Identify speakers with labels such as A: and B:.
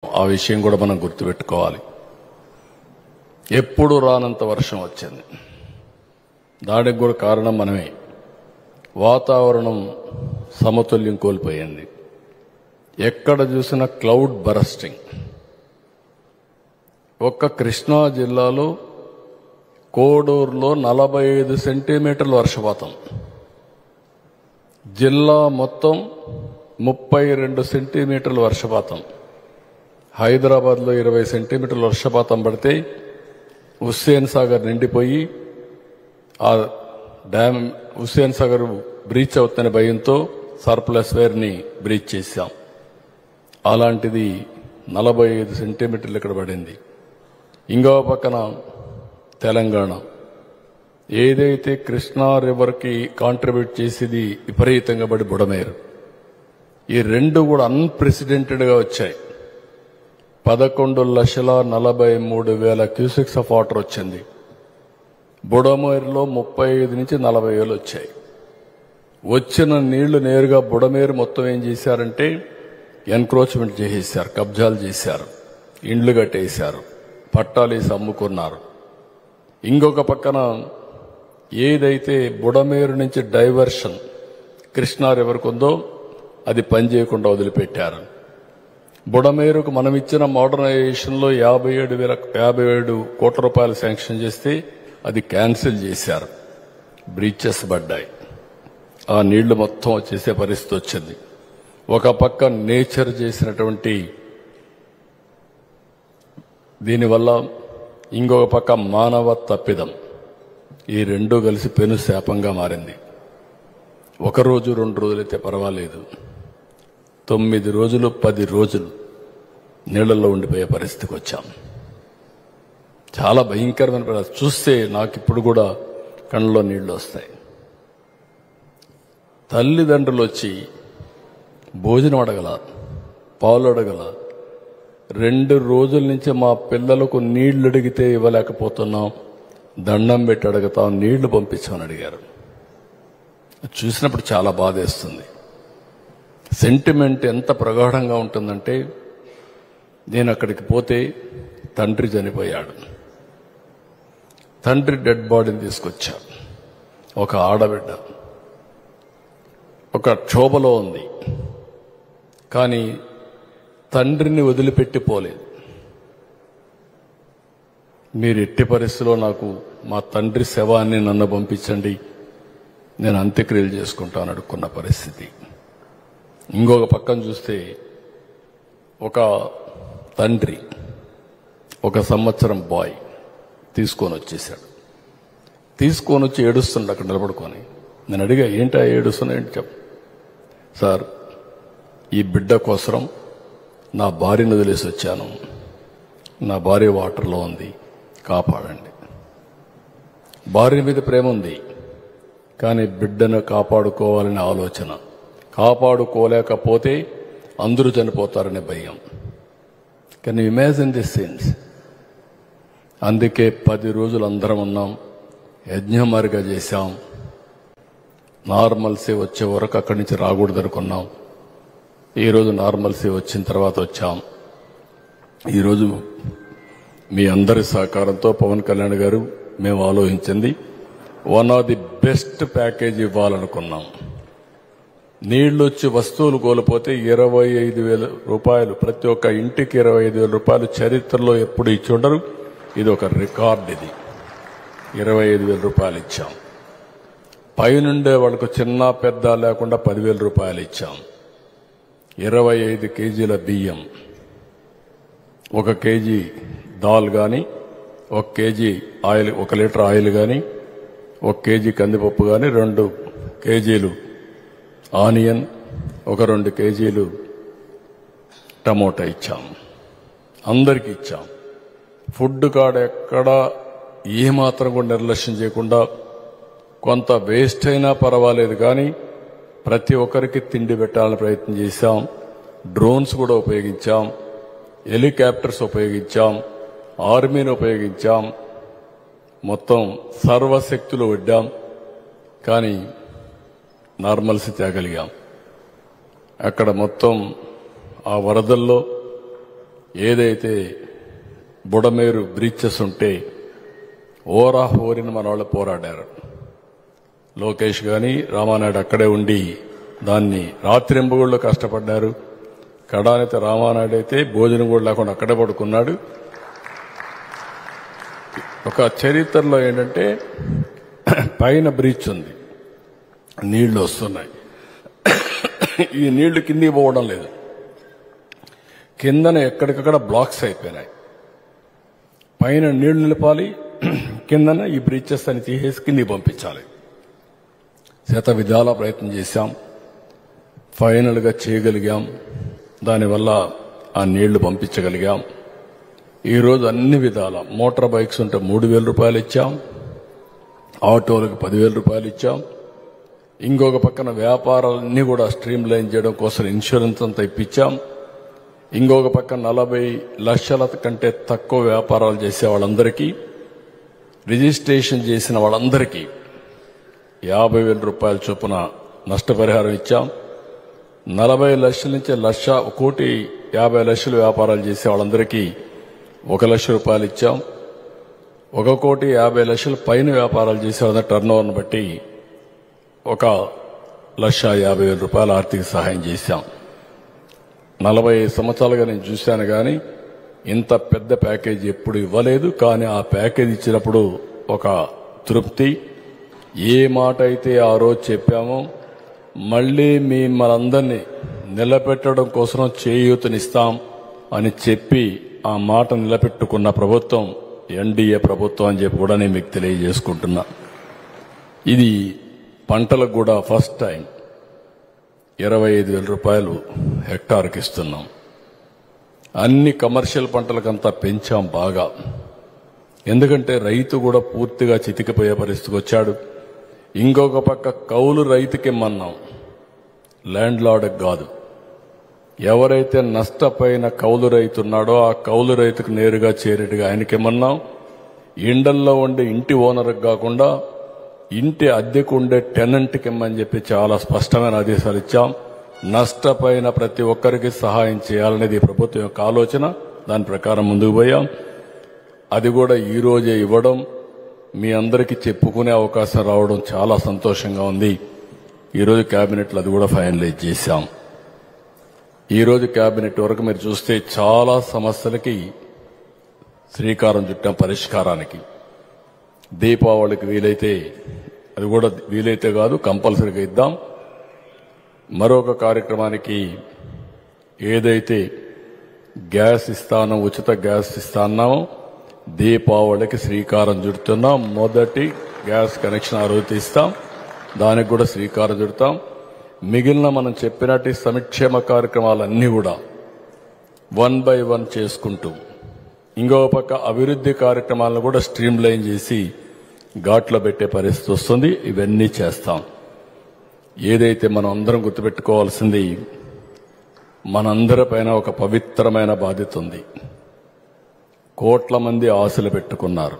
A: ఆ విషయం కూడా మనం గుర్తుపెట్టుకోవాలి. ఎప్పుడు రానంత వర్షం వచ్చింది. దానికి కూడా కారణం మనమే. వాతావరణం సమతుల్యం కోల్పోయింది. ఎక్కడ చూసినా క్లౌడ్ బరస్టింగ్. ఒక్క కృష్ణా జిల్లాలో కోడూరులో 45 సెంటీమీటర్ల వర్షపాతం, జిల్లా మొత్తం 32 సెంటీమీటర్ల వర్షపాతం, హైదరాబాద్లో 20 సెంటీమీటర్ల వర్షపాతం పడితే హుస్సేన్ సాగర్ నిండిపోయి ఆ డ్యామ్ హుస్సేన్ సాగర్ బ్రీచ్ అవుతున్న భయంతో సర్ప్లస్ వేర్ని బ్రీచ్ చేశాం. అలాంటిది 45 సెంటీమీటర్లు ఇక్కడ పడింది. ఇంకో పక్కన తెలంగాణ ఏదైతే కృష్ణా రివర్కి కాంట్రిబ్యూట్ చేసేది విపరీతంగా పడి బుడమేరు, ఈ రెండు కూడా అన్ప్రెసిడెంటెడ్గా వచ్చాయి. 11,43,000 క్యూసెక్స్ ఆఫ్ వాటర్ వచ్చింది. బుడమేరులో 35 నుంచి 40,000 వచ్చాయి. వచ్చిన నీళ్లు నేరుగా బుడమేరు మొత్తం ఏం చేశారంటే ఎన్క్రోచ్మెంట్ చేసేశారు, కబ్జాలు చేశారు, ఇండ్లు కట్టేశారు, పట్టాలేసి అమ్ముకున్నారు. ఇంకొక పక్కన ఏదైతే బుడమేరు నుంచి డైవర్షన్ కృష్ణా రివర్కు ఉందో అది పనిచేయకుండా వదిలిపెట్టారు. బుడమేరుకు మనం ఇచ్చిన మోడర్నైజేషన్లో 57 కోట్ల రూపాయలు శాంక్షన్ చేస్తే అది క్యాన్సిల్ చేశారు. బ్రీచెస్ పడ్డాయి. ఆ నీళ్లు మొత్తం వచ్చేసే పరిస్థితి వచ్చింది. ఒక పక్క నేచర్ చేసినటువంటి దీనివల్ల, ఇంకొక పక్క మానవ తప్పిదం, ఈ రెండు కలిసి పెను శాపంగా మారింది. ఒక రోజు 2 రోజులైతే పర్వాలేదు, 9 రోజులు 10 రోజులు నీళ్లలో ఉండిపోయే పరిస్థితికి వచ్చాం. చాలా భయంకరమైన పరిస్థితి. చూస్తే నాకు ఇప్పుడు కూడా కళ్ళలో నీళ్లు వస్తాయి. తల్లిదండ్రులు వచ్చి భోజనం అడగల, పాలు అడగల. 2 రోజుల నుంచి మా పిల్లలకు నీళ్లు అడిగితే ఇవ్వలేకపోతున్నాం, దండం పెట్టి అడుగుతాం, నీళ్లు పంపించమని అడిగారు. చూసినప్పుడు చాలా బాధేస్తుంది. సెంటిమెంట్ ఎంత ప్రగాఢంగా ఉంటుందంటే, నేను అక్కడికి పోతే తండ్రి చనిపోయాడు, తండ్రి డెడ్ బాడీని తీసుకొచ్చాడు. ఒక ఆడబిడ్డ ఒక క్షోభలో ఉంది, కానీ తండ్రిని వదిలిపెట్టిపోలేదు. మీరు ఎట్టి పరిస్థితిలో నాకు మా తండ్రి శవాన్ని నన్ను పంపించండి, నేను అంత్యక్రియలు చేసుకుంటాను అడుక్కున్న పరిస్థితి. ఇంకొక పక్కన చూస్తే ఒక తండ్రి 1 సంవత్సరం బాయ్ తీసుకొని వచ్చేసాడు. తీసుకొని వచ్చి ఏడుస్తుండ అక్కడ నిలబడుకొని. నేను అడిగా, ఏంటా ఏడుస్తున్నాయంటే చెప్పు. సార్, ఈ బిడ్డ కోసం నా భార్యను వదిలేసి వచ్చాను, నా భార్య వాటర్లో ఉంది, కాపాడండి. భార్య మీద ప్రేమ ఉంది, కానీ బిడ్డను కాపాడుకోవాలనే ఆలోచన. కాపాడుకోలేకపోతే అందరూ చనిపోతారనే భయం. Can you imagine this scenes? అందుకే 10 రోజులు అందరం ఉన్నాం, యజ్ఞమారిగా చేశాం. నార్మల్సీ వచ్చే వరకు అక్కడి నుంచి రాకూడదు అనుకున్నాం. ఈరోజు నార్మల్సీ వచ్చిన తర్వాత వచ్చాం. ఈరోజు మీ అందరి సహకారంతో పవన్ కళ్యాణ్ గారు మేము ఆలోచించింది one of the best package ఇవ్వాలనుకున్నాం. నీళ్లు వచ్చి వస్తువులు కోల్పోతే 25,000 రూపాయలు, ప్రతి ఒక్క ఇంటికి 25,000 రూపాయలు చరిత్రలో ఎప్పుడు ఇచ్చి ఉండరు. ఇది ఒక రికార్డ్. ఇది 25,000 రూపాయలు ఇచ్చాం. పైనుండే వాళ్ళకు చిన్న పెద్ద లేకుండా 10,000 రూపాయలు ఇచ్చాం. 25 కేజీల బియ్యం, 1 కేజీ దాల్ కానీ, 1 కేజీ ఆయిల్, 1 లీటర్ ఆయిల్ కానీ, 1 కేజీ కందిపప్పు కానీ, 2 కేజీలు ఆనియన్, 2 కేజీలు టమోటా ఇచ్చాం. అందరికీ ఇచ్చాం. ఫుడ్ కాడ ఎక్కడా ఏమాత్రం కూడా నిర్లక్ష్యం చేయకుండా, కొంత వేస్ట్ అయినా పర్వాలేదు కానీ ప్రతి ఒక్కరికి తిండి పెట్టాలని ప్రయత్నం చేశాం. డ్రోన్స్ కూడా ఉపయోగించాం, హెలికాప్టర్స్ ఉపయోగించాం, ఆర్మీని ఉపయోగించాం, మొత్తం సర్వశక్తులు వడ్డాం. కానీ నార్మల్సీ తేగలిగాం. అక్కడ మొత్తం ఆ వరదల్లో ఏదైతే బుడమేరు బ్రీచెస్ ఉంటే ఓరా హోరిని మన వాళ్ళు పోరాడారు. లోకేష్ గాని రామానాయుడు అక్కడే ఉండి దాన్ని రాత్రింబగుళ్ళు కష్టపడ్డారు. కడానిత రామానాయుడు అయితే భోజనం కూడా లేకుండా అక్కడే పడుకున్నాడు. ఒక చరిత్రలో ఏంటంటే పైన బ్రీచ్ ఉంది, నీళ్లు వస్తున్నాయి, ఈ నీళ్లు కిందికి పోవడం లేదు, కిందన ఎక్కడికక్కడ బ్లాక్స్ అయిపోయినాయి. పైన నీళ్లు నిలపాలి, కిందన ఈ బ్రీచెస్ అని తీసేసి కిందికి పంపించాలి. శత విధాల ప్రయత్నం చేశాం, ఫైనల్గా చేయగలిగాం. దానివల్ల ఆ నీళ్లు పంపించగలిగాం. ఈరోజు అన్ని విధాల మోటార్ బైక్స్ ఉంటే 3,000 రూపాయలు ఇచ్చాం, ఆటోలకు 10,000 రూపాయలు ఇచ్చాం. ఇంకొక పక్కన వ్యాపారాలన్నీ కూడా స్ట్రీమ్ లైన్ చేయడం కోసం ఇన్సూరెన్స్ అంతా ఇప్పించాం. ఇంకొక పక్కన 40 లక్షల కంటే తక్కువ వ్యాపారాలు చేసే వాళ్ళందరికీ, రిజిస్ట్రేషన్ చేసిన వాళ్ళందరికీ 50,000 రూపాయల చొప్పున నష్టపరిహారం ఇచ్చాం. 40 లక్షల నుంచి 1,50,00,000 వ్యాపారాలు చేసే వాళ్ళందరికీ 1,00,000 రూపాయలు ఇచ్చాం. 1,50,00,000 పైన వ్యాపారాలు చేసే వాళ్ళ టర్నోవర్ను బట్టి 1,50,000 రూపాయల ఆర్థిక సహాయం చేశాం. 45 సంవత్సరాలుగా నేను చూశాను కానీ ఇంత పెద్ద ప్యాకేజీ ఎప్పుడు ఇవ్వలేదు. కానీ ఆ ప్యాకేజీ ఇచ్చినప్పుడు ఒక తృప్తి. ఏ మాట అయితే ఆ రోజు చెప్పామో మళ్లీ మనందరినీ నిలబెట్టడం కోసం చేయూతనిస్తాం అని చెప్పి ఆ మాట నిలబెట్టుకున్న ప్రభుత్వం ఎన్డీఏ ప్రభుత్వం అని చెప్పి కూడా నేను మీకు తెలియజేసుకుంటున్నా. ఇది పంటలకు కూడా ఫస్ట్ టైం 25,000 రూపాయలు హెక్టార్కి ఇస్తున్నాం. అన్ని కమర్షియల్ పంటలకంతా పెంచాం బాగా. ఎందుకంటే రైతు కూడా పూర్తిగా చితికిపోయే పరిస్థితికి వచ్చాడు. ఇంకొక పక్క కౌలు రైతుకి ఇమ్మన్నాం, ల్యాండ్ లార్డ్కి కాదు. ఎవరైతే నష్టపోయిన కౌలు రైతు ఉన్నాడో ఆ కౌలు రైతుకు నేరుగా చేరేట్టుగా ఆయనకి ఇమ్మన్నాం. ఇండల్లో ఉండే ఇంటి ఓనర్కి కాకుండా ఇంటి అద్దెకు ఉండే టెనెంట్కి ఇమ్మని చెప్పి చాలా స్పష్టమైన ఆదేశాలు ఇచ్చాం. నష్టపోయిన ప్రతి ఒక్కరికి సహాయం చేయాలనేది ప్రభుత్వం యొక్క ఆలోచన. దాని ప్రకారం ముందుకు పోయాం. అది కూడా ఈ రోజే ఇవ్వడం, మీ అందరికీ చెప్పుకునే అవకాశం రావడం చాలా సంతోషంగా ఉంది. ఈరోజు కేబినెట్లో అది కూడా ఫైనలైజ్ చేశాం. ఈరోజు కేబినెట్ వరకు మీరు చూస్తే చాలా సమస్యలకి శ్రీకారం చుట్టాం పరిష్కారానికి. దీపావళికి వీలైతే, అది కూడా వీలైతే కాదు కంపల్సరీగా ఇద్దాం. మరొక కార్యక్రమానికి ఏదైతే గ్యాస్ ఇస్తానో, ఉచిత గ్యాస్ ఇస్తాన్నామో దీపావళికి శ్రీకారం చుడుతున్నాం. మొదటి గ్యాస్ కనెక్షన్ ఆ రోజు ఇస్తాం, దానికి కూడా శ్రీకారం చుడతాం. మిగిలిన మనం చెప్పినట్టు సంక్షేమ కార్యక్రమాలన్నీ కూడా 1 by 1 చేసుకుంటూ, ఇంకో పక్క అభివృద్ధి కార్యక్రమాలను కూడా స్ట్రీమ్ లైన్ చేసి ఘాట్లో పెట్టే పరిస్థితి వస్తుంది. ఇవన్నీ చేస్తాం. ఏదైతే మనం అందరం గుర్తుపెట్టుకోవాల్సింది, మనందరిపైన ఒక పవిత్రమైన బాధ్యత ఉంది. కోట్ల మంది ఆశలు పెట్టుకున్నారు.